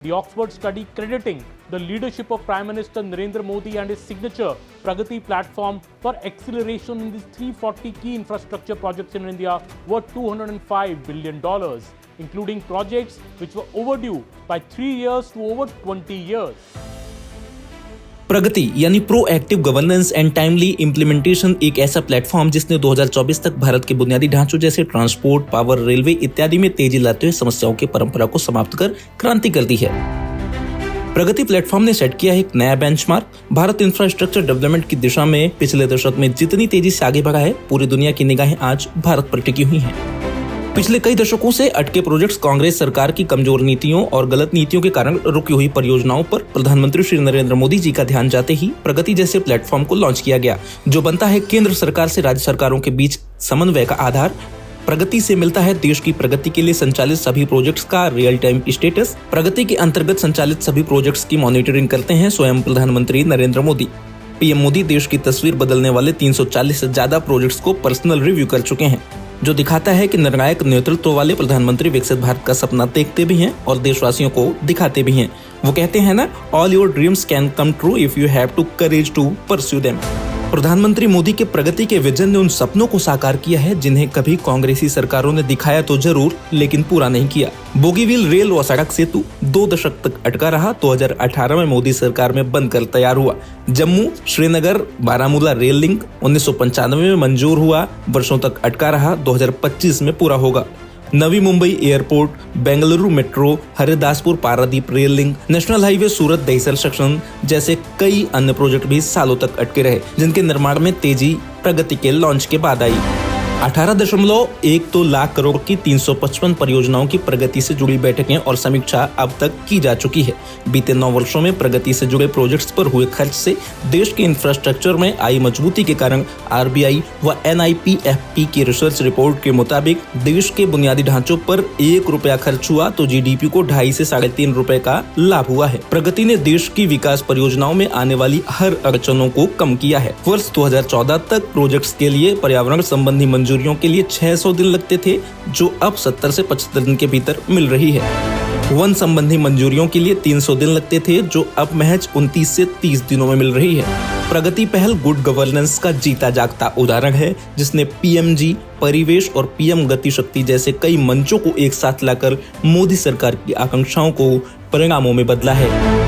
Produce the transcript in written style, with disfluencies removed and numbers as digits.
The Oxford study crediting the leadership of Prime Minister Narendra Modi and his signature Pragati platform for acceleration in these 340 key infrastructure projects in India worth $205 billion, including projects which were overdue by 3 years to over 20 years. प्रगति यानी proactive governance and timely implementation एक ऐसा platform जिसने 2024 तक भारत के बुनियादी ढांचों जैसे transport, power, railway इत्यादि में तेजी लाते हुए समस्याओं की परंपरा को समाप्त कर क्रांति कर दी है। प्रगति प्लेटफॉर्म ने सेट किया है एक नया बेंचमार्क। भारत इंफ्रास्ट्रक्चर डेवलपमेंट की दिशा में पिछले दशक में जितनी तेजी से आगे बढ़ा है, पूरी दुनिया की निगाहें आज भारत पर टिकी हुई हैं। पिछले कई दशकों से अटके प्रोजेक्ट्स कांग्रेस सरकार की कमजोर नीतियों और गलत नीतियों के कारण रुकी हुई परियोजनाओं पर प्रधानमंत्री श्री नरेंद्र मोदी जी का ध्यान जाते ही प्रगति जैसे प्लेटफॉर्म को लॉन्च किया गया, जो बनता है केंद्र सरकार से राज्य सरकारों के बीच समन्वय का आधार। प्रगति से मिलता है देश की प्रगति के लिए संचालित सभी प्रोजेक्ट्स का रियल टाइम स्टेटस। प्रगति के अंतर्गत संचालित सभी प्रोजेक्ट्स की मॉनिटरिंग करते हैं स्वयं प्रधानमंत्री नरेंद्र मोदी। पीएम मोदी देश की तस्वीर बदलने वाले 340 से ज्यादा प्रोजेक्ट्स को पर्सनल रिव्यू कर चुके हैं, जो दिखाता है कि निर्णायक नेतृत्व वाले प्रधानमंत्री विकसित भारत का सपना देखते भी हैं और देशवासियों को दिखाते भी हैं। वो कहते हैं ना, all your dreams can come true if you have to courage to pursue them. प्रधानमंत्री मोदी के प्रगति के विजन ने उन सपनों को साकार किया है जिन्हें कभी कांग्रेसी सरकारों ने दिखाया तो जरूर, लेकिन पूरा नहीं किया। बोगीबील रेल व सड़क सेतु 2 दशक तक अटका रहा, 2018 में मोदी सरकार में बनकर तैयार हुआ। जम्मू श्रीनगर बारामूला रेल लिंक 1995 में मंजूर हुआ, वर्षों तक अटका रहा, 2025 में पूरा होगा। Navi Mumbai airport, Bengaluru metro, Haridaspur Paradip rail link, national highway Surat Dahisar section जैसे कई अन्य प्रोजेक्ट भी सालों तक अटके रहे, जिनके निर्माण में तेजी प्रगति के लॉन्च के बाद आई। 18.12 लाख करोड़ की 355 परियोजनाओं की प्रगति से जुड़ी बैठकें और समीक्षा अब तक की जा चुकी है। बीते 9 वर्षों में प्रगति से जुड़े प्रोजेक्ट्स पर हुए खर्च से देश के इंफ्रास्ट्रक्चर में आई मजबूती के कारण आरबीआई व NIPFP की रिसर्च रिपोर्ट के मुताबिक देश के बुनियादी ढांचों पर 1 रुपया खर्च हुआ तो जीडीपी को 2.5 से 3.5 रुपए का लाभ हुआ है। प्रगति ने देश की विकास परियोजनाओं में आने वाली हर अड़चनों को कम किया है। वर्ष 2014 तक प्रोजेक्ट्स के लिए पर्यावरण संबंधी मंजूरियों के लिए 600 दिन लगते थे, जो अब 70 से 75 दिन के भीतर मिल रही है। वन संबंधी मंजूरियों के लिए 300 दिन लगते थे, जो अब महज 29 से 30 दिनों में मिल रही है। प्रगति पहल गुड गवर्नेंस का जीता जागता उदाहरण है, जिसने PMG, परिवेश और PM गति शक्ति जैसे कई मंचों को एक साथ लाकर मोदी सरकार की आकांक्षाओं को परिणामों में बदला है।